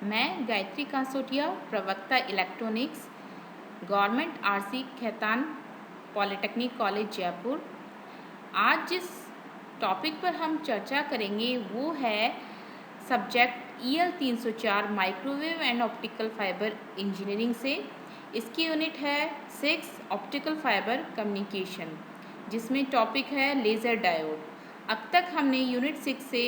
मैं गायत्री कांसोटिया, प्रवक्ता electronics, government RC Khaitan polytechnic college Jaipur. आज जिस टॉपिक पर हम चर्चा करेंगे वो है subject EL 304 microwave and optical fibre engineering से। इसकी यूनिट है 6 ऑप्टिकल फाइबर कम्युनिकेशन, जिसमें टॉपिक है लेज़र डायोड। अब तक हमने यूनिट 6 से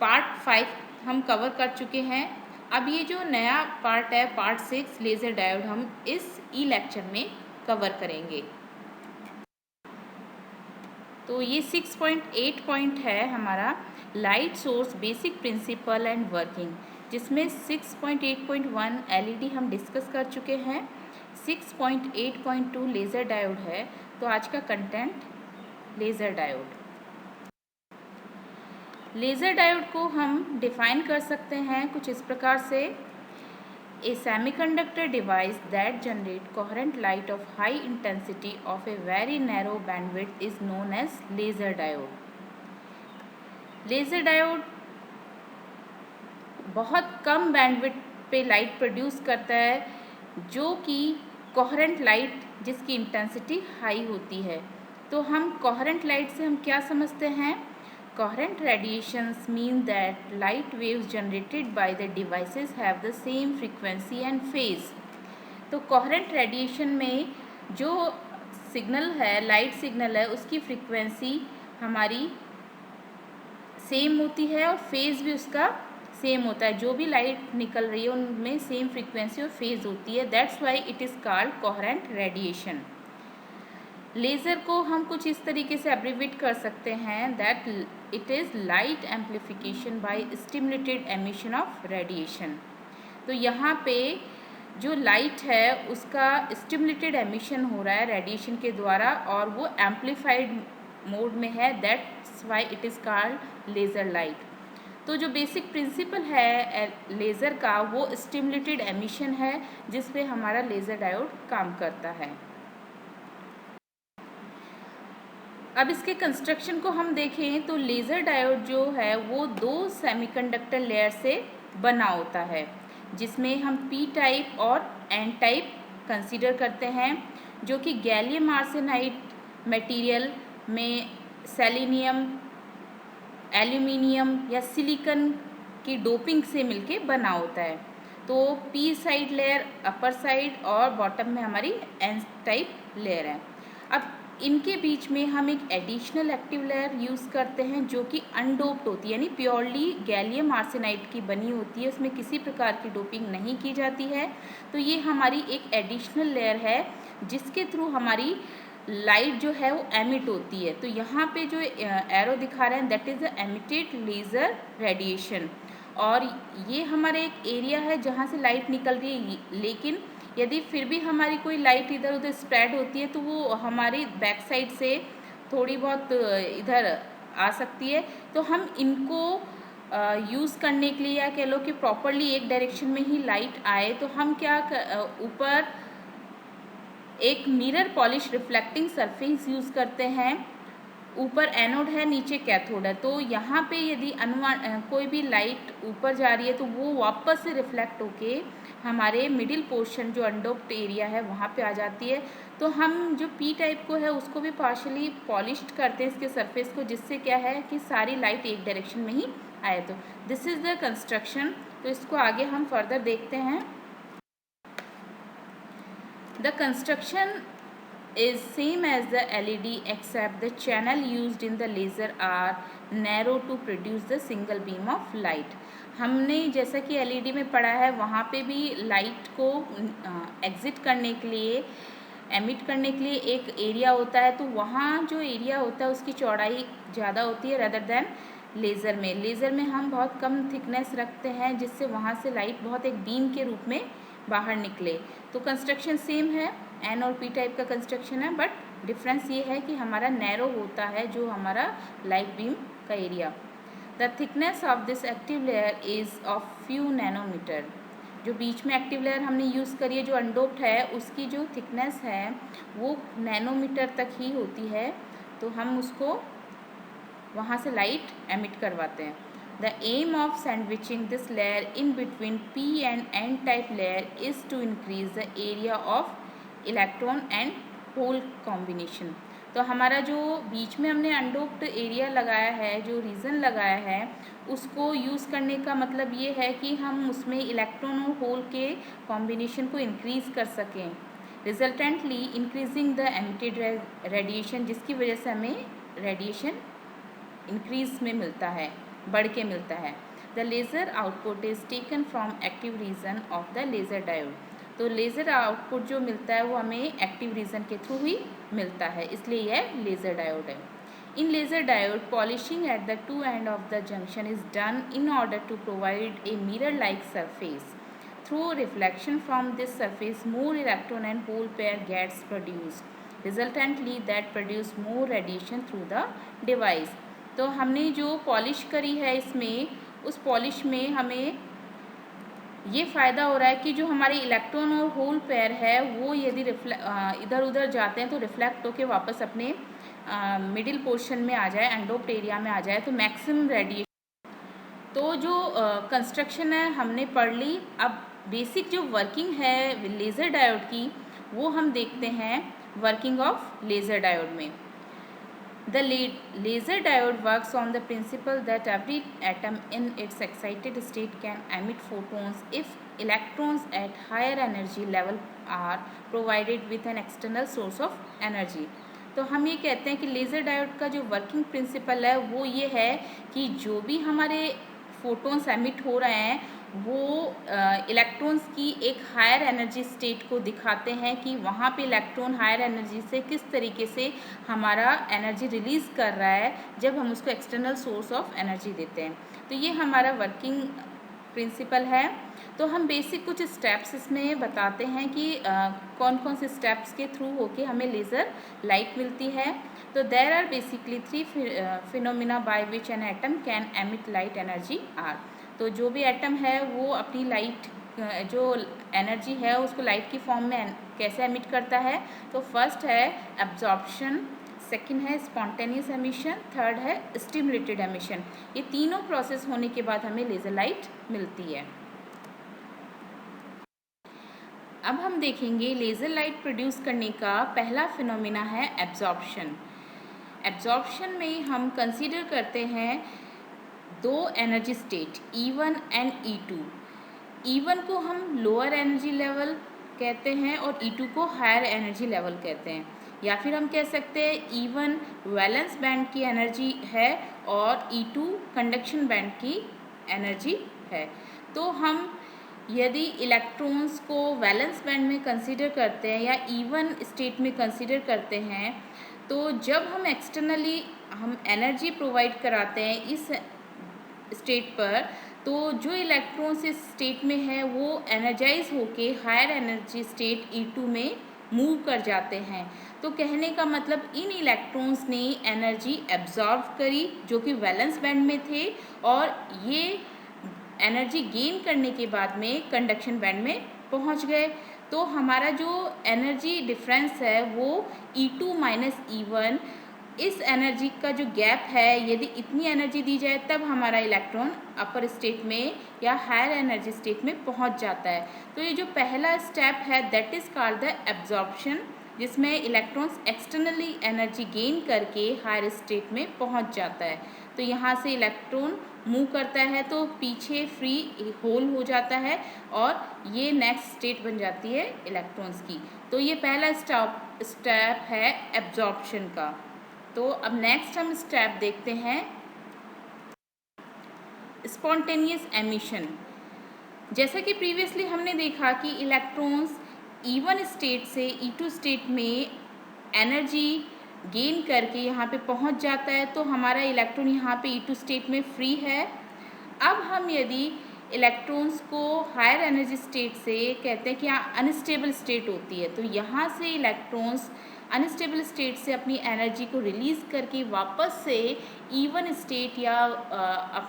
पार्ट 5 हम कवर कर चुके हैं। अब ये जो नया पार्ट है, पार्ट 6 लेज़र डायोड, हम इस लेक्चर में कवर करेंगे। तो ये 6.8 पॉइंट है हमारा light source basic principle and working, जिसमें 6.8.1 LED हम डिस्कस कर चुके हैं। 6.8.2 लेज़र डायोड है। तो आज का content laser diode. Laser diode को हम डिफाइन कर सकते हैं कुछ इस प्रकार से: a semiconductor device that generate coherent light of high intensity of a very narrow bandwidth is known as laser diode. Laser diode बहुत कम बैंडविड्थ पे लाइट प्रोड्यूस करता है, जो कि कोहेरेंट लाइट जिसकी इंटेंसिटी हाई होती है। तो हम कोहेरेंट लाइट से हम क्या समझते हैं? Coherent radiations mean that light waves generated by the devices have the same frequency and phase। तो coherent radiation में जो सिग्नल है, लाइट सिग्नल है, उसकी फ्रीक्वेंसी हमारी सेम होती है और फेज़ भी उसका सेम होता है। जो भी लाइट निकल रही है उनमें सेम फ्रीक्वेंसी और फेज़ होती है। That's why it is called coherent radiation. Laser को हम कुछ इस तरीके से एब्रीवेट कर सकते हैं that it is light amplification by stimulated emission of radiation. तो यहाँ पे जो लाइट है उसका स्टिमुलेटेड एमिशन हो रहा है रेडिएशन के द्वारा और वो एम्प्लीफाइड मोड में है। That's why it is called laser light. तो जो बेसिक प्रिंसिपल है लेज़र का वो स्टिमुलेटेड एमिशन है, जिस पे हमारा लेज़र डायोड काम करता है। अब इसके कंस्ट्रक्शन को हम देखें तो लेज़र डायोड जो है वो 2 सेमीकंडक्टर लेयर से बना होता है, जिसमें हम P टाइप और N टाइप कंसीडर करते हैं, जो कि गैलियम आर्सेनाइड मटेरियल में सेलेनियम, एल्यूमिनियम या सिलिकॉन की डोपिंग से मिलके बना होता है। तो P side layer upper side और बॉटम में हमारी N टाइप लेयर है। अब इनके बीच में हम एक एडिशनल एक्टिव लेयर यूज़ करते हैं जो कि अनडोप्ड होती है, यानी प्योरली गैलियम आर्सेनाइड की बनी होती है, उसमें किसी प्रकार की डोपिंग नहीं की जाती है। तो ये हमारी एक एडिशनल लेयर है जिसके थ्रू हमारी लाइट जो है वो एमिट होती है। तो यहाँ पे जो एरो दिखा रहे हैं that is the emitted laser radiation, और ये हमारा एक एरिया है जहाँ से लाइट निकल रही है। लेकिन यदि फिर भी हमारी कोई लाइट इधर उधर स्प्रेड होती है तो वो हमारी बैक साइड से थोड़ी बहुत इधर आ सकती है। तो हम इनको यूज़ करने के लिए, या कह लो कि प्रॉपरली एक डायरेक्शन में ही लाइट आए, तो हम क्या ऊपर एक mirror polish reflecting surface use करते हैं। ऊपर एनोड है, नीचे कैथोड है। तो यहाँ पे यदि कोई भी लाइट ऊपर जा रही है तो वो वापस से रिफ्लेक्ट होके हमारे मिडिल पोर्शन जो अनडोप्ड एरिया है वहाँ पे आ जाती है। तो हम जो P टाइप को है उसको भी पार्शली पॉलिश्ड करते हैं इसके सरफेस को, जिससे क्या है कि सारी लाइट एक डायरेक्शन में ही आए। तो दिस इज़ द कंस्ट्रक्शन। तो इसको आगे हम फर्दर देखते हैं। The construction is same as the LED except the channel used in the laser are narrow to produce the single beam of light। हमने जैसा कि LED में पढ़ा है वहाँ पे भी लाइट को एग्जिट करने के लिए, एमिट करने के लिए एक एरिया होता है। तो वहाँ जो एरिया होता है उसकी चौड़ाई ज़्यादा होती है रदर देन लेज़र में। लेज़र में हम बहुत कम थिकनेस रखते हैं जिससे वहाँ से लाइट बहुत एक बीम के रूप में बाहर निकले। तो कंस्ट्रक्शन सेम है, N और P टाइप का कंस्ट्रक्शन है, बट डिफरेंस ये है कि हमारा नैरो होता है जो हमारा लाइट बीम का area. The thickness of this active layer is of few nanometer. जो बीच में एक्टिव लेयर हमने यूज़ करी है जो अनडोप्ड है, उसकी जो थिकनेस है वो नैनोमीटर तक ही होती है। तो हम उसको वहाँ से लाइट एमिट करवाते हैं। The aim of sandwiching this layer in between p and n type layer is to increase the area of electron and hole combination. तो हमारा जो बीच में हमने अनडोप्ड एरिया लगाया है, जो रीजन लगाया है, उसको यूज़ करने का मतलब ये है कि हम उसमें इलेक्ट्रॉन और होल के कॉम्बिनेशन को इंक्रीज़ कर सकें, resultantly increasing the emitted radiation, जिसकी वजह से हमें रेडिएशन इंक्रीज में मिलता है, बढ़ के मिलता है. The laser output is taken from active region of the laser diode. तो लेज़र आउटपुट जो मिलता है वो हमें एक्टिव रीजन के थ्रू ही मिलता है, इसलिए यह लेज़र डायोड है. In laser diode polishing at the two end of the junction is done in order to provide a mirror like surface. Through reflection from this surface, more electron and hole pair gets produced. Resultantly, that produce more radiation through the device. तो हमने जो polish करी है इसमें, उस polish में हमें ये फ़ायदा हो रहा है कि जो हमारे इलेक्ट्रॉन और होल पेयर है वो यदि इधर उधर जाते हैं तो रिफ्लेक्ट होकर वापस अपने मिडिल पोर्शन में आ जाए, एंडोप्ड एरिया में आ जाए, तो मैक्सिमम रेडिएशन. तो जो कंस्ट्रक्शन है हमने पढ़ ली. अब बेसिक जो वर्किंग है लेज़र डायोड की वो हम देखते हैं वर्किंग ऑफ लेज़र डायोड में. The laser diode works on the principle that every atom in its excited state can emit photons if electrons at higher energy level are provided with an external source of energy. तो हम ये कहते हैं कि laser diode का जो working principle है वो ये है कि जो भी हमारे फोटोन्स एमिट हो रहे हैं वो इलेक्ट्रॉन्स की एक हायर एनर्जी स्टेट को दिखाते हैं कि वहाँ पे इलेक्ट्रॉन हायर एनर्जी से किस तरीके से हमारा एनर्जी रिलीज़ कर रहा है जब हम उसको एक्सटर्नल सोर्स ऑफ एनर्जी देते हैं. तो ये हमारा वर्किंग प्रिंसिपल है. तो हम बेसिक कुछ स्टेप्स इसमें बताते हैं कि कौन कौन से स्टेप्स के थ्रू होके हमें लेज़र लाइट मिलती है. तो there are basically 3 phenomena by which an atom can emit light energy are. तो जो भी एटम है वो अपनी लाइट जो एनर्जी है उसको लाइट की फॉर्म में कैसे एमिट करता है. तो फर्स्ट है एब्जॉर्प्शन, सेकंड है स्पॉन्टेनियस एमिशन, थर्ड है स्टिमुलेटेड एमिशन. ये तीनों प्रोसेस होने के बाद हमें लेज़र लाइट मिलती है. अब हम देखेंगे लेज़र लाइट प्रोड्यूस करने का पहला फिनोमिना है एब्जॉर्प्शन. एब्जॉर्प्शन में हम कंसीडर करते हैं दो energy state E1 and E2. E1 को हम लोअर एनर्जी लेवल कहते हैं और E2 को हायर एनर्जी लेवल कहते हैं. या फिर हम कह सकते हैं E1 वैलेंस बैंड की एनर्जी है और E2 कंडक्शन बैंड की एनर्जी है. तो हम यदि इलेक्ट्रॉन्स को वैलेंस बैंड में कंसीडर करते हैं या E1 स्टेट में कंसीडर करते हैं, तो जब हम एक्सटर्नली हम एनर्जी प्रोवाइड कराते हैं इस स्टेट पर, तो जो इलेक्ट्रॉन्स इस स्टेट में है वो एनर्जाइज होके हायर एनर्जी स्टेट E2 में मूव कर जाते हैं. तो कहने का मतलब इन इलेक्ट्रॉन्स ने एनर्जी एब्जॉर्ब करी जो कि वैलेंस बैंड में थे और ये एनर्जी गेन करने के बाद में कंडक्शन बैंड में पहुंच गए. तो हमारा जो एनर्जी डिफरेंस है वो E2 माइनस E1, इस एनर्जी का जो गैप है, यदि इतनी एनर्जी दी जाए तब हमारा इलेक्ट्रॉन अपर स्टेट में या हायर एनर्जी स्टेट में पहुंच जाता है. तो ये जो पहला स्टेप है that is called the absorption, जिसमें इलेक्ट्रॉन्स एक्सटर्नली एनर्जी गेन करके हायर स्टेट में पहुंच जाता है. तो यहाँ से इलेक्ट्रॉन मूव करता है तो पीछे फ्री होल हो जाता है और ये नेक्स्ट स्टेट बन जाती है इलेक्ट्रॉन्स की. तो ये पहला स्टेप है एब्जॉर्प्शन का. तो अब नेक्स्ट हम स्टेप देखते हैं स्पॉन्टेनियस एमिशन. जैसा कि प्रीवियसली हमने देखा कि इलेक्ट्रॉन्स E1 स्टेट से E2 स्टेट में एनर्जी गेन करके यहाँ पे पहुँच जाता है, तो हमारा इलेक्ट्रॉन यहाँ पे E2 स्टेट में फ्री है. अब हम यदि इलेक्ट्रॉन्स को हायर एनर्जी स्टेट से कहते हैं कि यहाँ अनस्टेबल स्टेट होती है, तो यहाँ से इलेक्ट्रॉन्स अनस्टेबल स्टेट से अपनी एनर्जी को रिलीज़ करके वापस से E1 स्टेट या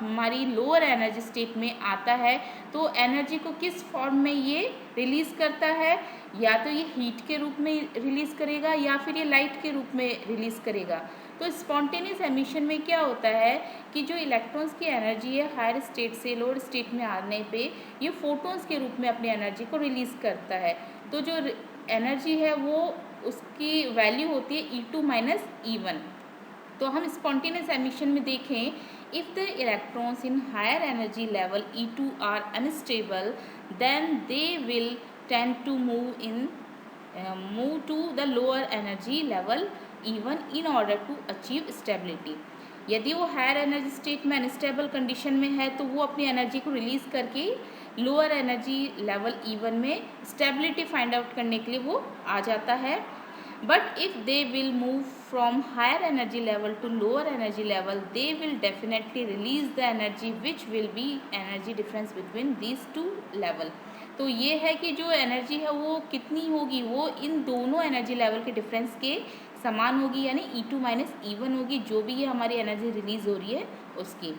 हमारी लोअर एनर्जी स्टेट में आता है. तो एनर्जी को किस फॉर्म में ये रिलीज़ करता है, या तो ये हीट के रूप में रिलीज़ करेगा या फिर ये लाइट के रूप में रिलीज़ करेगा. तो स्पॉन्टेनियस एमिशन में क्या होता है कि जो इलेक्ट्रॉन्स की एनर्जी है हायर स्टेट से लोअर स्टेट में आने पे ये फोटोन्स के रूप में अपनी एनर्जी को रिलीज़ करता है। तो जो एनर्जी है वो उसकी वैल्यू होती है E2 माइनस E1। तो हम स्पॉन्टेनियस एमिशन में देखें, if the electrons in higher energy level E2 are unstable then they will tend to move to the lower energy level E1 in order to achieve stability. यदि वो higher energy state में unstable condition में है तो वो अपनी energy को release करके लोअर एनर्जी लेवल E1 में स्टेबिलिटी फाइंड आउट करने के लिए वो आ जाता है। But if they will move from higher energy level to lower energy level, they will definitely release the energy which will be energy difference between these two level. तो ये है कि जो एनर्जी है वो कितनी होगी, वो इन दोनों एनर्जी लेवल के डिफरेंस के समान होगी, यानी E2 माइनस E1 होगी, जो भी ये हमारी एनर्जी रिलीज़ हो रही है उसकी।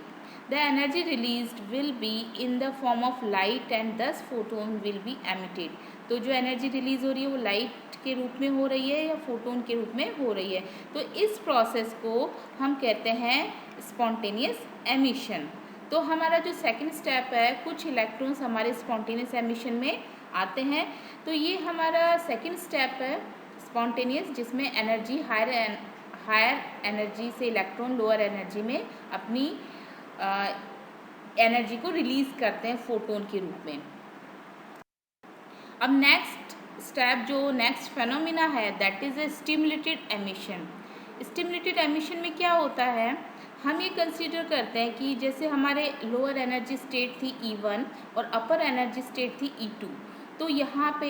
The energy released will be in the form of light and thus photon will be emitted. तो जो एनर्जी रिलीज़ हो रही है वो लाइट के रूप में हो रही है या फोटोन के रूप में हो रही है। तो इस प्रोसेस को हम कहते हैं स्पॉन्टेनियस एमिशन। तो हमारा जो सेकंड स्टेप है, कुछ इलेक्ट्रॉन्स हमारे स्पॉन्टेनियस एमिशन में आते हैं। तो ये हमारा सेकंड स्टेप है स्पॉन्टेनियस, जिसमें एनर्जी हायर एनर्जी से इलेक्ट्रॉन लोअर एनर्जी में अपनी एनर्जी को रिलीज़ करते हैं फोटोन के रूप में। अब नेक्स्ट स्टेप जो नेक्स्ट फेनोमिना है that is a stimulated emission. Stimulated emission में क्या होता है, हम ये कंसीडर करते हैं कि जैसे हमारे लोअर एनर्जी स्टेट थी E1 और अपर एनर्जी स्टेट थी E2। तो यहाँ पे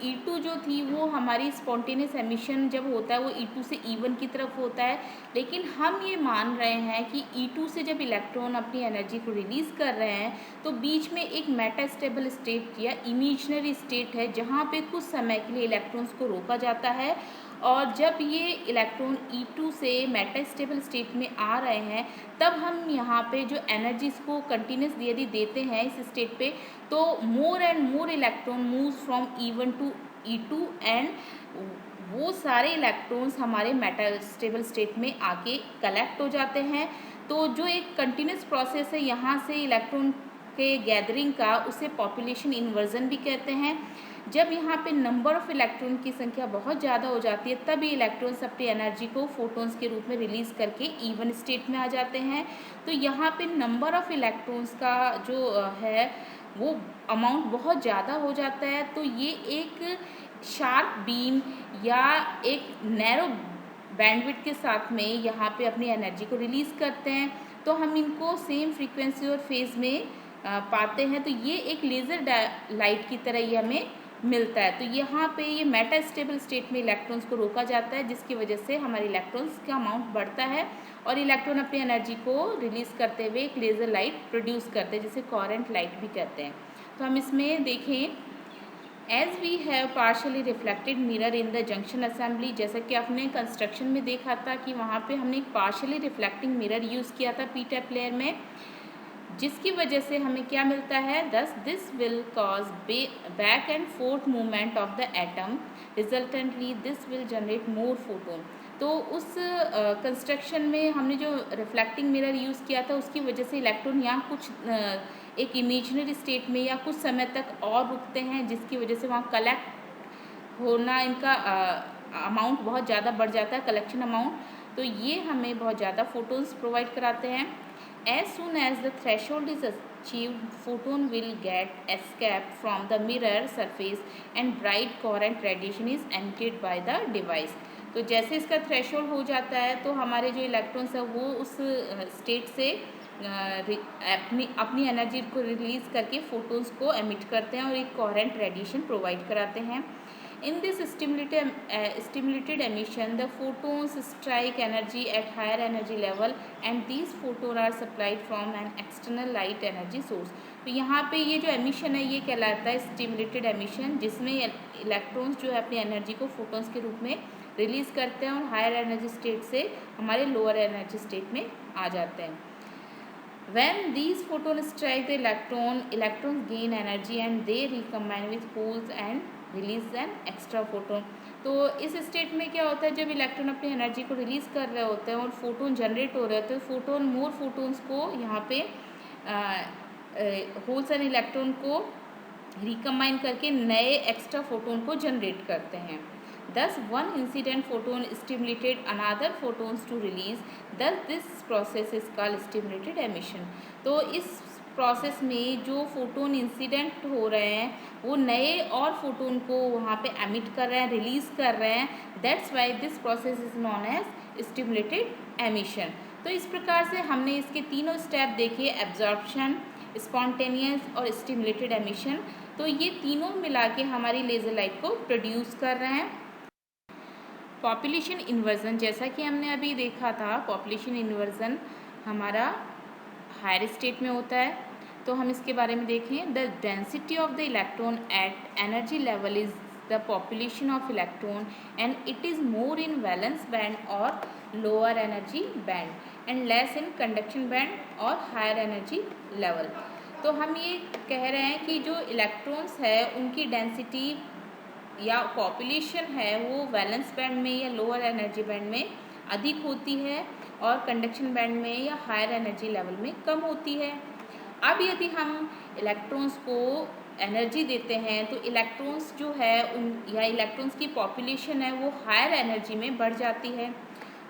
E2 जो थी वो हमारी स्पॉन्टेनियस एमिशन जब होता है वो E2 से E1 की तरफ होता है, लेकिन हम ये मान रहे हैं कि E2 से जब इलेक्ट्रॉन अपनी एनर्जी को रिलीज़ कर रहे हैं तो बीच में एक मेटास्टेबल स्टेट या इमेजिनरी स्टेट है जहाँ पे कुछ समय के लिए इलेक्ट्रॉन्स को रोका जाता है, और जब ये इलेक्ट्रॉन E2 से मेटास्टेबल स्टेट में आ रहे हैं तब हम यहाँ पे जो एनर्जीज को कंटिन्यूस यदि देते हैं इस स्टेट पे, तो more and more electron moves from E1 to E2 and वो सारे इलेक्ट्रॉन्स हमारे मेटास्टेबल स्टेट में आके कलेक्ट हो जाते हैं। तो जो एक कंटिन्यूस प्रोसेस है यहाँ से इलेक्ट्रॉन के गैदरिंग का, उसे पॉपुलेशन इन्वर्जन भी कहते हैं। जब यहाँ पे नंबर ऑफ़ इलेक्ट्रॉन की संख्या बहुत ज़्यादा हो जाती है तब ये इलेक्ट्रॉन्स अपनी एनर्जी को फोटोन्स के रूप में रिलीज़ करके E1 स्टेट में आ जाते हैं। तो यहाँ पे नंबर ऑफ़ इलेक्ट्रॉन्स का जो है वो अमाउंट बहुत ज़्यादा हो जाता है। तो ये एक शार्प बीम या एक नैरो बैंडविड्थ के साथ में यहाँ पे अपनी एनर्जी को रिलीज़ करते हैं। तो हम इनको सेम फ्रीक्वेंसी और फेज़ में पाते हैं। तो ये एक लेज़र लाइट की तरह ये हमें मिलता है। तो यहाँ पे ये मेटास्टेबल स्टेट में इलेक्ट्रॉन्स को रोका जाता है, जिसकी वजह से हमारे इलेक्ट्रॉन्स का अमाउंट बढ़ता है और इलेक्ट्रॉन अपनी एनर्जी को रिलीज़ करते हुए एक लेज़र लाइट प्रोड्यूस करते हैं, जिसे कोरेंट लाइट भी कहते हैं। तो हम इसमें देखें, as we have partially reflected mirror in the junction assembly, जैसा कि आपने कंस्ट्रक्शन में देखा था कि वहाँ पे हमने एक पार्शली रिफ्लेक्टिंग मिरर यूज़ किया था पी टाइप लेयर में, जिसकी वजह से हमें क्या मिलता है, दस this will cause back and fourth movement of the atom, resultantly this will generate more photon. तो उस कंस्ट्रक्शन में हमने जो रिफ्लेक्टिंग मिरर यूज़ किया था उसकी वजह से इलेक्ट्रॉन यहाँ कुछ एक इमेजिनरी स्टेट में या कुछ समय तक और रुकते हैं, जिसकी वजह से वहाँ कलेक्ट होना इनका अमाउंट बहुत ज़्यादा बढ़ जाता है, कलेक्शन अमाउंट। तो ये हमें बहुत ज़्यादा फोटोन्स प्रोवाइड कराते हैं। As soon as the threshold is achieved, photon will get escape from the mirror surface and bright coherent radiation is emitted by the device. तो जैसे इसका थ्रेशोल्ड हो जाता है तो हमारे जो इलेक्ट्रॉन्स है वो उस स्टेट से अपनी एनर्जी को रिलीज़ करके फोटोन्स को एमिट करते हैं और एक कोहेरेंट रेडिएशन प्रोवाइड कराते हैं। In this stimulated emission, the photons strike energy at higher energy level and these photons are supplied from an external light energy source. तो यहाँ पे ये जो एमिशन है ये कहलाता है स्टिमुलेटेड एमिशन, जिसमें इलेक्ट्रॉन्स जो है अपनी एनर्जी को फोटोन्स के रूप में रिलीज़ करते हैं और हायर एनर्जी स्टेट से हमारे लोअर एनर्जी स्टेट में आ जाते हैं। When these photons strike the electrons gain energy and they recombine with holes and release an extra photon. तो इस स्टेट में क्या होता है, जब इलेक्ट्रॉन अपनी एनर्जी को रिलीज़ कर रहे होते हैं और फोटोन जनरेट हो रहे होते हैं, फोटोन मोर फोटोन्स को यहाँ पे होल्स एंड इलेक्ट्रॉन को रिकम्बाइन करके नए एक्स्ट्रा फोटोन को जनरेट करते हैं। Thus, one incident photon stimulated another photons to release. Thus, this process is called stimulated emission. तो इस प्रोसेस में जो फोटोन इंसिडेंट हो रहे हैं वो नए और फोटोन को वहाँ पे एमिट कर रहे हैं, रिलीज़ कर रहे हैं. That's why this process is known as stimulated emission. तो इस प्रकार से हमने इसके तीनों स्टेप देखे, एब्जॉर्प्शन, स्पॉन्टेनियस और स्टिमुलेटेड एमिशन. तो ये तीनों मिला के हमारी लेज़र लाइट को प्रोड्यूस कर रहे हैं. पॉपुलेशन इन्वर्जन, जैसा कि हमने अभी देखा था, पॉपुलेशन इन्वर्जन हमारा हायर स्टेट में होता है. तो हम इसके बारे में देखें. The density of the electron at energy level is the population of electron and it is more in valence band और lower energy band and less in conduction band और हायर एनर्जी लेवल. तो हम ये कह रहे हैं कि जो इलेक्ट्रॉन्स है उनकी डेंसिटी या पॉपुलेशन है वो वैलेंस बैंड में या लोअर एनर्जी बैंड में अधिक होती है और कंडक्शन बैंड में या हायर एनर्जी लेवल में कम होती है. अब यदि हम इलेक्ट्रॉन्स को एनर्जी देते हैं तो इलेक्ट्रॉन्स जो है उन या इलेक्ट्रॉन्स की पॉपुलेशन है वो हायर एनर्जी में बढ़ जाती है.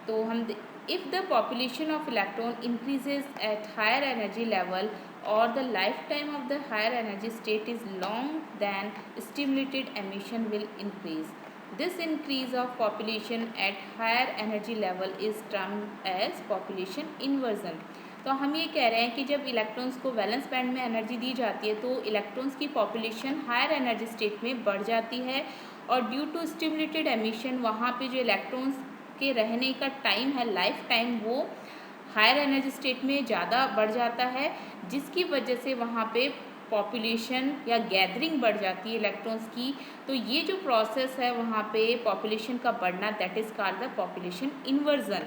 तो हम if the population of electron increases at higher energy level or the lifetime of the higher energy state is long, then stimulated emission will increase. This increase of population at higher energy level is termed as population inversion. तो हम ये कह रहे हैं कि जब electrons को valence band में एनर्जी दी जाती है तो इलेक्ट्रॉन्स की पॉपुलेशन हायर एनर्जी स्टेट में बढ़ जाती है और ड्यू टू स्टिमुलेटेड एमिशन वहाँ पे जो इलेक्ट्रॉन्स के रहने का टाइम है, लाइफ टाइम, वो हायर एनर्जी स्टेट में ज़्यादा बढ़ जाता है, जिसकी वजह से वहाँ पे पॉपुलेशन या गैदरिंग बढ़ जाती है इलेक्ट्रॉन्स की. तो ये जो प्रोसेस है वहाँ पे पॉपुलेशन का बढ़ना, that is called the population inversion.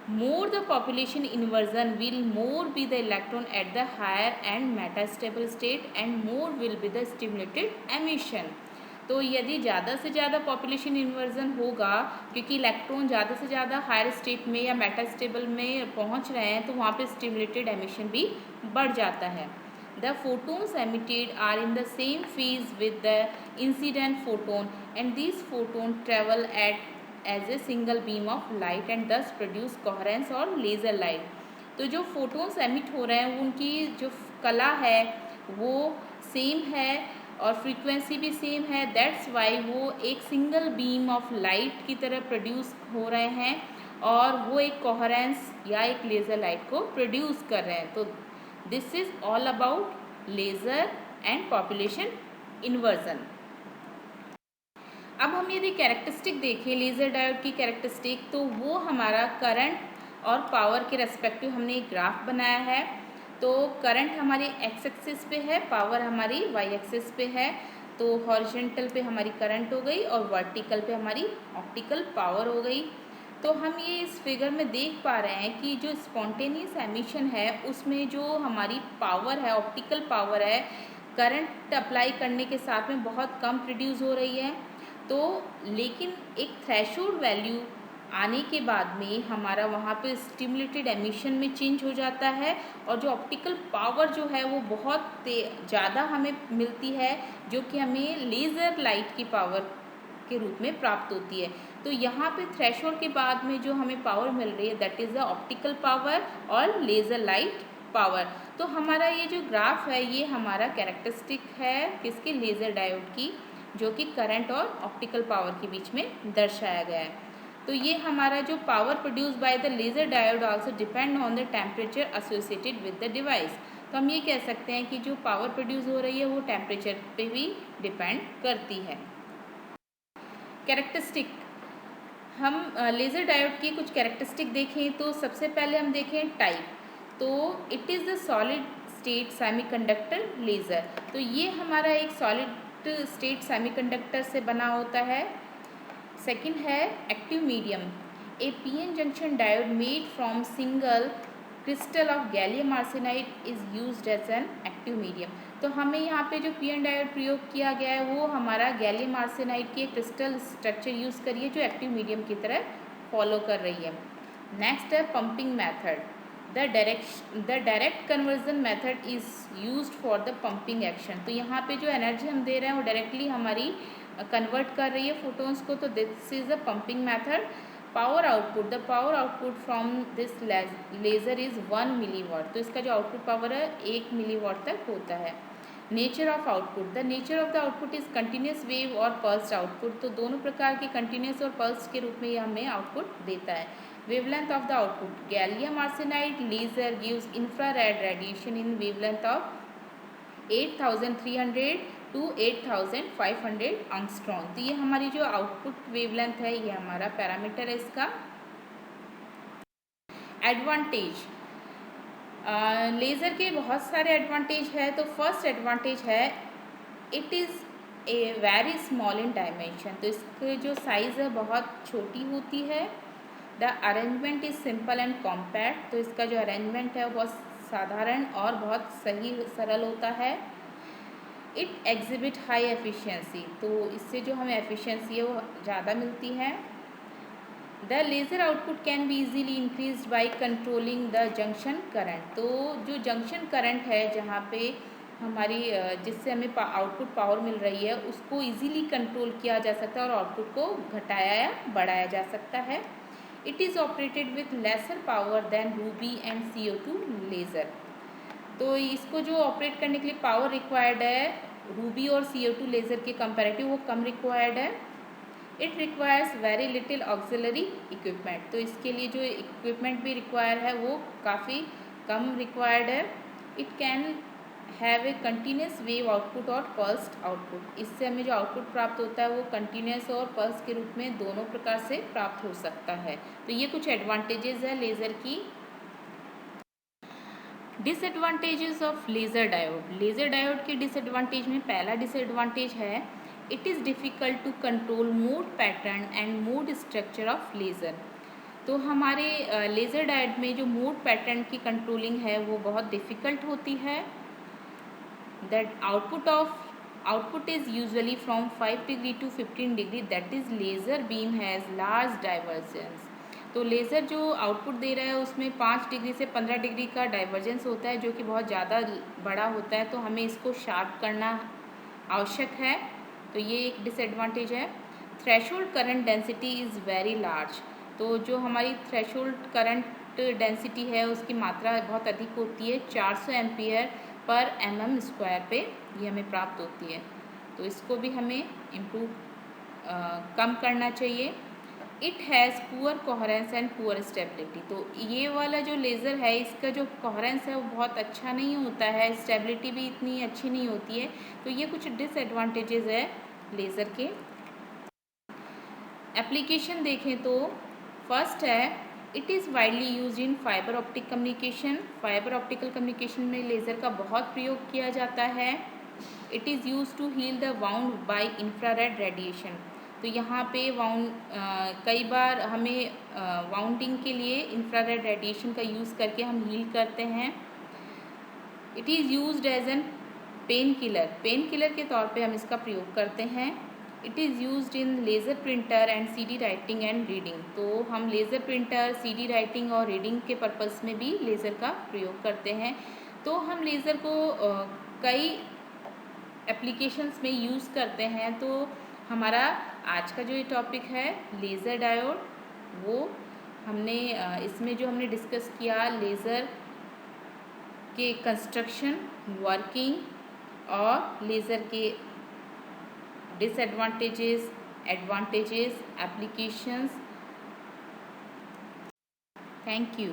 More the population inversion will more be the electron at the higher and metastable state and more will be the stimulated emission. तो यदि ज़्यादा से ज़्यादा पॉपुलेशन इन्वर्जन होगा क्योंकि electron ज़्यादा से ज़्यादा हायर स्टेट में या मेटास्टेबल में पहुंच रहे हैं तो वहाँ पे स्टिमुलेटेड एमिशन भी बढ़ जाता है. The photons emitted are in the same phase with the incident photon and this photon travel at as a single beam of light and thus produce coherence और लेज़र लाइट. तो जो photons emit हो रहे हैं उनकी जो कला है वो सेम है और फ्रीक्वेंसी भी सेम है. दैट्स वाई वो एक सिंगल बीम ऑफ लाइट की तरह प्रोड्यूस हो रहे हैं और वो एक कोहेरेंस या एक लेज़र लाइट को प्रोड्यूस कर रहे हैं. तो this is all about laser and population inversion. अब हम यदि कैरेक्टरिस्टिक देखें लेज़र डायोड की कैरेक्टरिस्टिक, तो वो हमारा करंट और पावर के रेस्पेक्टिव हमने एक ग्राफ बनाया है. तो करंट हमारी एक्स एक्सिस पे है, पावर हमारी वाई एक्सिस पे है. तो हॉरिजॉन्टल पे हमारी करंट हो गई और वर्टिकल पे हमारी ऑप्टिकल पावर हो गई. तो हम ये इस फिगर में देख पा रहे हैं कि जो स्पॉन्टेनियस एमिशन है उसमें जो हमारी पावर है, ऑप्टिकल पावर है, करंट अप्लाई करने के साथ में बहुत कम प्रोड्यूस हो रही है. तो लेकिन एक थ्रेशोल्ड वैल्यू आने के बाद में हमारा वहाँ पे स्टिमुलेटेड एमिशन में चेंज हो जाता है और जो ऑप्टिकल पावर जो है वो बहुत ज़्यादा हमें मिलती है, जो कि हमें लेज़र लाइट की पावर के रूप में प्राप्त होती है. तो यहाँ पे थ्रेशोल्ड के बाद में जो हमें पावर मिल रही है that is the optical power और लेज़र लाइट पावर. तो हमारा ये जो ग्राफ है ये हमारा कैरेक्टरिस्टिक है किसकी, लेज़र डायोड की, जो कि करंट और ऑप्टिकल पावर के बीच में दर्शाया गया है. तो ये हमारा जो power produce by the laser diode also depend on the temperature associated with the device. तो हम ये कह सकते हैं कि जो पावर प्रोड्यूस हो रही है वो टेम्परेचर पे भी डिपेंड करती है. कैरेक्टरिस्टिक, हम लेज़र डायोड की कुछ कैरेक्टरिस्टिक देखें तो सबसे पहले हम देखें टाइप. तो it is the solid state semiconductor laser. तो ये हमारा एक सॉलिड स्टेट सेमीकंडक्टर से बना होता है. सेकेंड है active medium. A PN junction diode made from single crystal of gallium arsenide is used as an active medium. तो हमें यहाँ पे जो पीएन डायोड प्रयोग किया गया है वो हमारा गैलियम आर्सेनाइड की एक क्रिस्टल स्ट्रक्चर यूज़ करिए जो एक्टिव मीडियम की तरह फॉलो कर रही है। नेक्स्ट है pumping method. The direct conversion method is used for the pumping action. तो यहाँ पे जो एनर्जी हम दे रहे हैं वो डायरेक्टली हमारी कन्वर्ट कर रही है फोटोन्स को, तो this is the pumping method. Power output, the power output from this laser is 1 milliwatt. तो इसका जो आउटपुट पावर है 1 मिलीवाट तक होता है। Nature of output, the nature of the output is continuous wave और पल्स आउटपुट। तो दोनों प्रकार के कंटिन्यूस और पल्स के रूप में ये हमें आउटपुट देता है। Wavelength of the output, gallium arsenide laser gives infrared radiation in wavelength of 8300 to 8500 angstrom. तो ये हमारी जो आउटपुट वेवलेंथ है ये हमारा पैरामीटर है इसका। एडवांटेज, लेज़र के बहुत सारे एडवांटेज है। तो फर्स्ट एडवांटेज है it is a very small in dimension. तो इसके जो साइज़ है बहुत छोटी होती है। The arrangement is simple and compact. तो इसका जो अरेंजमेंट है वो बहुत साधारण और बहुत सही सरल होता है। It exhibit high efficiency. तो इससे जो हमें एफिशिएंसी है वो ज़्यादा मिलती है। The laser output can be easily increase by controlling the junction current. तो जो जंक्शन करंट है जहाँ पे हमारी जिससे हमें आउटपुट पावर मिल रही है उसको इजीली कंट्रोल किया जा सकता है और आउटपुट को घटाया या बढ़ाया जा सकता है। It is operated with lesser power than ruby and CO2 laser. तो इसको जो ऑपरेट करने के लिए पावर रिक्वायर्ड है रूबी और CO2 लेज़र के कंपैरेटिव वो कम रिक्वायर्ड है। It requires very little auxiliary equipment. तो इसके लिए जो इक्विपमेंट भी रिक्वायर है वो काफ़ी कम रिक्वायर्ड है। It can have a continuous wave output और पल्स्ड आउटपुट। इससे हमें जो आउटपुट प्राप्त होता है वो कंटिन्यूस और पल्स के रूप में दोनों प्रकार से प्राप्त हो सकता है। तो ये कुछ एडवांटेजेस है लेज़र की। Disadvantages of laser diode. Laser diode के डिसएडवांटेज में पहला डिसएडवांटेज है it is difficult to control mode pattern and mode structure of laser. तो हमारे लेज़र डायोड में जो मोड पैटर्न की कंट्रोलिंग है वो बहुत डिफ़िकल्ट होती है। That output is usually from 5 degree to 15 degree, that is laser beam has large divergence. तो लेज़र जो आउटपुट दे रहा है उसमें 5 डिग्री से 15 डिग्री का डाइवर्जेंस होता है जो कि बहुत ज़्यादा बड़ा होता है। तो हमें इसको शार्प करना आवश्यक है। तो ये एक डिसएडवांटेज है। Threshold current density is very large. तो जो हमारी थ्रेशोल्ड करंट डेंसिटी है उसकी मात्रा बहुत अधिक होती है। 400 एम्पियर पर mm² पे ये हमें प्राप्त होती है। तो इसको भी हमें इम्प्रूव कम करना चाहिए। It has poor coherence and poor stability. तो ये वाला जो लेज़र है इसका जो कोहेरेंस है वो बहुत अच्छा नहीं होता है, स्टेबिलिटी भी इतनी अच्छी नहीं होती है। तो ये कुछ डिसएडवांटेजेस है लेज़र के। एप्लीकेशन देखें तो फर्स्ट है it is widely use in fiber optic communication. Fiber optical communication में लेज़र का बहुत प्रयोग किया जाता है। It is use to heal the wound by infrared radiation. तो यहाँ पे कई बार हमें वाउंडिंग के लिए इंफ्रारेड रेडिएशन का यूज़ करके हम हील करते हैं। It is used as an pain killer के तौर पे हम इसका प्रयोग करते हैं। It is used in laser printer and CD writing and reading. तो हम लेज़र प्रिंटर, CD राइटिंग और रीडिंग के पर्पस में भी लेज़र का प्रयोग करते हैं। तो हम लेज़र को कई एप्लीकेशंस में यूज़ करते हैं। तो हमारा आज का जो ये टॉपिक है लेज़र डायोड, वो हमने इसमें जो हमने डिस्कस किया लेज़र के कंस्ट्रक्शन, वर्किंग और लेज़र के disadvantages, advantages, applications. Thank you.